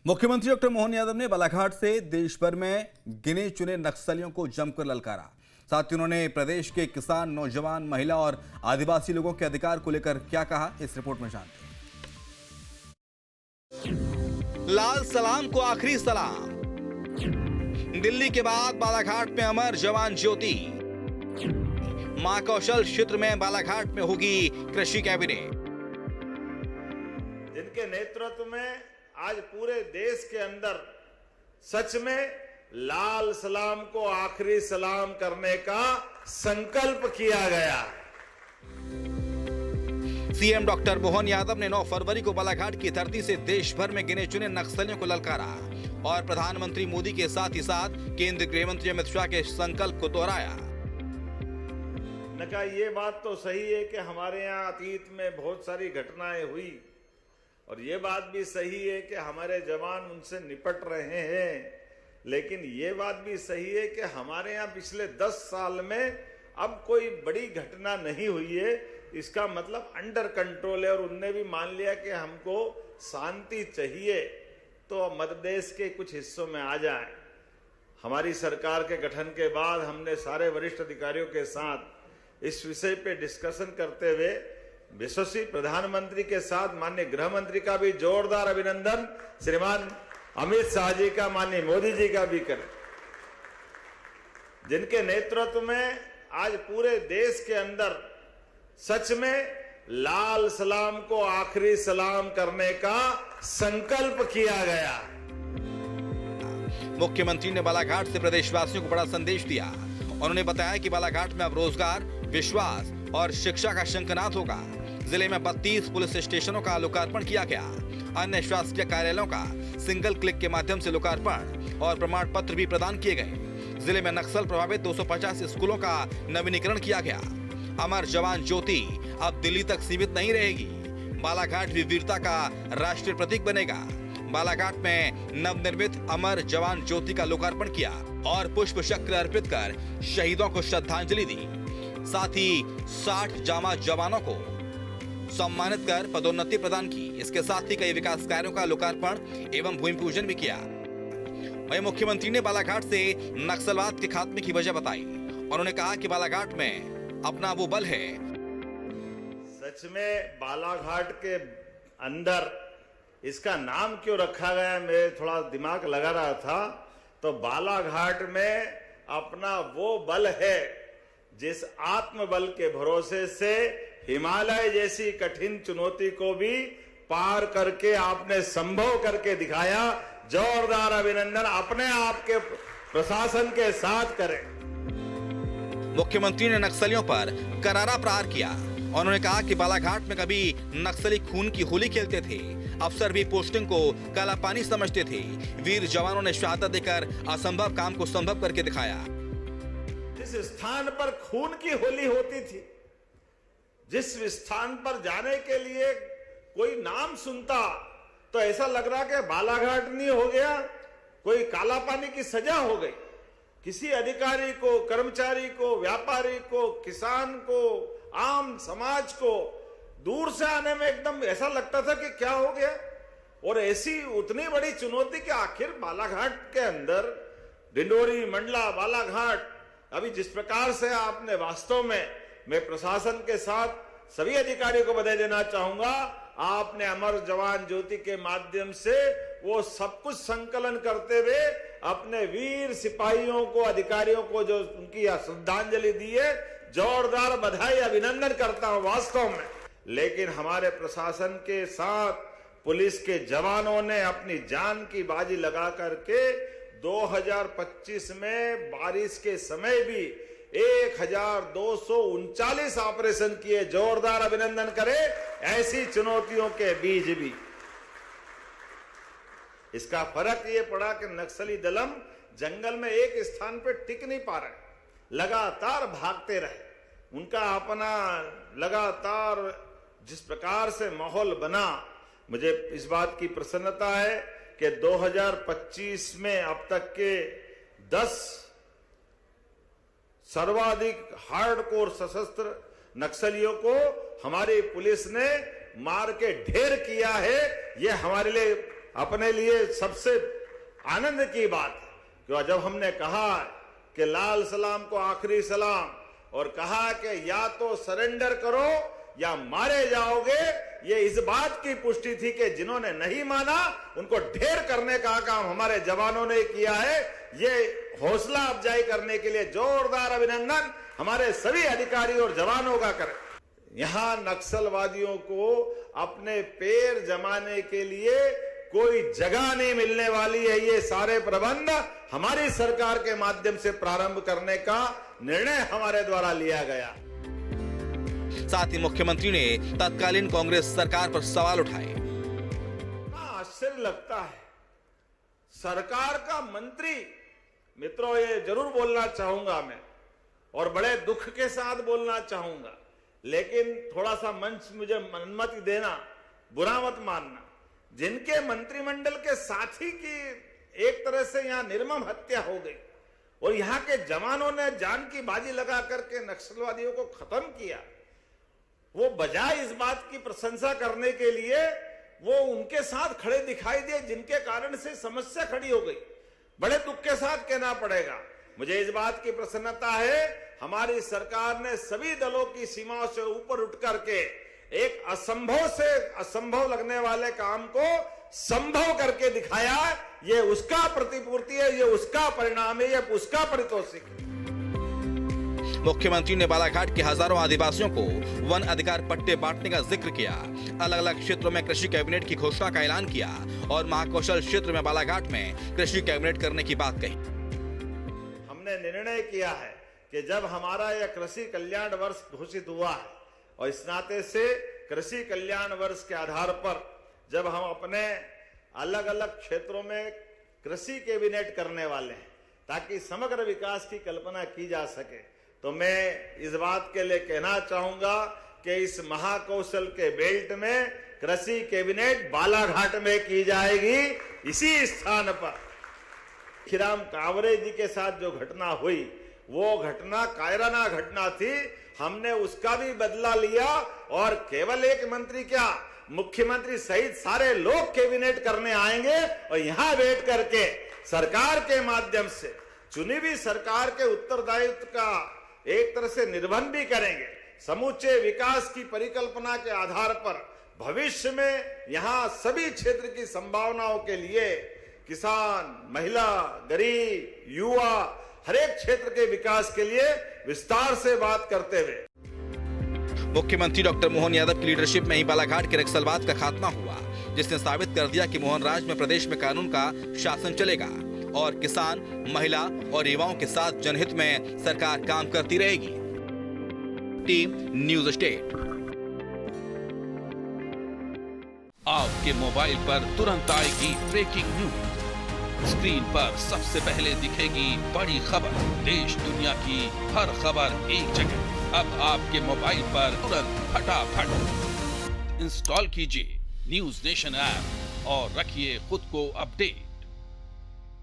मुख्यमंत्री डॉक्टर मोहन यादव ने बालाघाट से देश भर में गिने चुने नक्सलियों को जमकर ललकारा। साथ ही उन्होंने प्रदेश के किसान, नौजवान, महिला और आदिवासी लोगों के अधिकार को लेकर क्या कहा, इस रिपोर्ट में जानते हैं। लाल सलाम को आखिरी सलाम। दिल्ली के बाद बालाघाट में अमर जवान ज्योति। मां कौशल क्षेत्र में बालाघाट में होगी कृषि कैबिनेट। जिनके नेतृत्व में आज पूरे देश के अंदर सच में लाल सलाम को आखिरी सलाम करने का संकल्प किया गया। सीएम डॉक्टर मोहन यादव ने 9 फरवरी को बालाघाट की धरती से देश भर में गिने चुने नक्सलियों को ललकारा और प्रधानमंत्री मोदी के साथ ही साथ केंद्रीय गृह मंत्री अमित शाह के संकल्प को दोहराया। न कहा ये बात तो सही है कि हमारे यहाँ अतीत में बहुत सारी घटनाएं हुई और ये बात भी सही है कि हमारे जवान उनसे निपट रहे हैं, लेकिन ये बात भी सही है कि हमारे यहाँ पिछले 10 साल में अब कोई बड़ी घटना नहीं हुई है। इसका मतलब अंडर कंट्रोल है और उनने भी मान लिया कि हमको शांति चाहिए तो मध्य देश के कुछ हिस्सों में आ जाए। हमारी सरकार के गठन के बाद हमने सारे वरिष्ठ अधिकारियों के साथ इस विषय पे डिस्कशन करते हुए यशस्वी प्रधानमंत्री के साथ माननीय गृह मंत्री का भी जोरदार अभिनंदन श्रीमान अमित शाह जी का, माननीय मोदी जी का भी करें, जिनके नेतृत्व में आज पूरे देश के अंदर सच में लाल सलाम को आखिरी सलाम करने का संकल्प किया गया। मुख्यमंत्री ने बालाघाट से प्रदेशवासियों को बड़ा संदेश दिया। उन्होंने बताया कि बालाघाट में अब रोजगार, विश्वास और शिक्षा का शंखनाद होगा। जिले में 32 पुलिस स्टेशनों का लोकार्पण किया गया। अन्य शासकीय कार्यालयों का सिंगल क्लिक के माध्यम से लोकार्पण और प्रमाण पत्र भी प्रदान किए गए। जिले में नक्सल प्रभावित 250 स्कूलों का नवीनीकरण किया गया। अमर जवान ज्योति अब दिल्ली तक सीमित नहीं रहेगी। बालाघाट भी वीरता का राष्ट्रीय प्रतीक बनेगा। बालाघाट में नवनिर्मित अमर जवान ज्योति का लोकार्पण किया और पुष्प चक्र अर्पित कर शहीदों को श्रद्धांजलि दी। साथ ही 60 जामा जवानों को सम्मानित कर पदोन्नति प्रदान की। इसके साथ ही कई विकास कार्यों का लोकार्पण एवं भूमि पूजन भी किया। वहीं मुख्यमंत्री ने बालाघाट से नक्सलवाद के खात्मे की वजह बताई। उन्होंने कहा कि बालाघाट में अपना वो बल है। सच में बालाघाट के अंदर इसका नाम क्यों रखा गया, मेरे थोड़ा दिमाग लगा रहा था, तो बालाघाट में अपना वो बल है जिस आत्मबल के भरोसे से हिमालय जैसी कठिन चुनौती को भी पार करके आपने संभव करके दिखाया। जोरदार अभिनंदन अपने आप के प्रशासन के साथ करें। मुख्यमंत्री ने नक्सलियों पर करारा प्रहार किया। उन्होंने कहा कि बालाघाट में कभी नक्सली खून की होली खेलते थे। अफसर भी पोस्टिंग को काला पानी समझते थे। वीर जवानों ने शहादत देकर असंभव काम को संभव करके दिखाया। जिस स्थान पर खून की होली होती थी, जिस स्थान पर जाने के लिए कोई नाम सुनता तो ऐसा लग रहा कि बालाघाट नहीं हो गया, कोई काला पानी की सजा हो गई। किसी अधिकारी को, कर्मचारी को, व्यापारी को, किसान को, आम समाज को दूर से आने में एकदम ऐसा लगता था कि क्या हो गया। और ऐसी उतनी बड़ी चुनौती कि आखिर बालाघाट के अंदर डिंडोरी, मंडला, बालाघाट, अभी जिस प्रकार से आपने वास्तव में, मैं प्रशासन के साथ सभी अधिकारियों को बधाई देना चाहूंगा, आपने अमर जवान ज्योति के माध्यम से वो सब कुछ संकलन करते हुए अपने वीर सिपाहियों को, अधिकारियों को जो उनकी श्रद्धांजलि दी है, जोरदार बधाई, अभिनंदन करता हूं वास्तव में। लेकिन हमारे प्रशासन के साथ पुलिस के जवानों ने अपनी जान की बाजी लगा करके 2025 में बारिश के समय भी 1239 ऑपरेशन किए। जोरदार अभिनंदन करें ऐसी चुनौतियों के बीच भी। इसका फर्क ये पड़ा कि नक्सली दलम जंगल में एक स्थान पर टिक नहीं पा रहे, लगातार भागते रहे। उनका अपना लगातार जिस प्रकार से माहौल बना, मुझे इस बात की प्रसन्नता है कि 2025 में अब तक के 10 सर्वाधिक हार्डकोर सशस्त्र नक्सलियों को हमारी पुलिस ने मार के ढेर किया है। ये हमारे लिए अपने लिए सबसे आनंद की बात है कि जब हमने कहा कि लाल सलाम को आखिरी सलाम और कहा कि या तो सरेंडर करो या मारे जाओगे, ये इस बात की पुष्टि थी कि जिन्होंने नहीं माना उनको ढेर करने का काम हमारे जवानों ने किया है। ये हौसला अफजाई करने के लिए जोरदार अभिनंदन हमारे सभी अधिकारी और जवानों का करें। यहां नक्सलवादियों को अपने पैर जमाने के लिए कोई जगह नहीं मिलने वाली है। ये सारे प्रबंध हमारी सरकार के माध्यम से प्रारंभ करने का निर्णय हमारे द्वारा लिया गया। साथ ही मुख्यमंत्री ने तत्कालीन कांग्रेस सरकार पर सवाल उठाए। आश्चर्य लगता है, सरकार का मंत्री, मित्रों ये जरूर बोलना चाहूंगा मैं और बड़े दुख के साथ बोलना चाहूंगा, लेकिन थोड़ा सा मंच मुझे अनुमति देना, बुरा मत मानना। जिनके मंत्रिमंडल के साथी की एक तरह से यहां निर्मम हत्या हो गई और यहां के जवानों ने जान की बाजी लगा करके नक्सलवादियों को खत्म किया, वो बजाय इस बात की प्रशंसा करने के लिए वो उनके साथ खड़े दिखाई दिए जिनके कारण से समस्या खड़ी हो गई। बड़े दुख के साथ कहना पड़ेगा, मुझे इस बात की प्रसन्नता है हमारी सरकार ने सभी दलों की सीमाओं से ऊपर उठ करके एक असंभव से असंभव लगने वाले काम को संभव करके दिखाया। ये उसका प्रतिपूर्ति है, ये उसका परिणाम है, ये उसका परितोषिक है। मुख्यमंत्री ने बालाघाट के हजारों आदिवासियों को वन अधिकार पट्टे बांटने का जिक्र किया। अलग अलग क्षेत्रों में कृषि कैबिनेट की घोषणा का ऐलान किया और महाकौशल क्षेत्र में बालाघाट में कृषि कैबिनेट करने की बात कही। हमने निर्णय किया है कि जब हमारा यह कृषि कल्याण वर्ष घोषित हुआ है और इस नाते से कृषि कल्याण वर्ष के आधार पर जब हम अपने अलग अलग क्षेत्रों में कृषि कैबिनेट करने वाले हैं ताकि समग्र विकास की कल्पना की जा सके, तो मैं इस बात के लिए कहना चाहूंगा कि इस महाकौशल के बेल्ट में कृषि कैबिनेट बालाघाट में की जाएगी। इसी स्थान पर खीराम कांवरे जी के साथ जो घटना हुई वो घटना कायराना घटना थी। हमने उसका भी बदला लिया और केवल एक मंत्री क्या, मुख्यमंत्री सहित सारे लोग कैबिनेट करने आएंगे और यहां बैठ करके सरकार के माध्यम से चुनी हुई सरकार के उत्तरदायित्व का एक तरह से निर्वहन भी करेंगे। समूचे विकास की परिकल्पना के आधार पर भविष्य में यहां सभी क्षेत्र की संभावनाओं के लिए किसान, महिला, गरीब, युवा, हर एक क्षेत्र के विकास के लिए विस्तार से बात करते हुए मुख्यमंत्री डॉक्टर मोहन यादव की लीडरशिप में ही बालाघाट के नक्सलवाद का खात्मा हुआ, जिसने साबित कर दिया कि मोहन राज में प्रदेश में कानून का शासन चलेगा और किसान, महिला और युवाओं के साथ जनहित में सरकार काम करती रहेगी। Team news state. आपके मोबाइल पर तुरंत आएगी ब्रेकिंग न्यूज। स्क्रीन पर सबसे पहले दिखेगी बड़ी खबर, देश दुनिया की हर खबर एक जगह। अब आपके मोबाइल पर तुरंत फटाफट इंस्टॉल कीजिए न्यूज़ नेशन ऐप और रखिए खुद को अपडेट।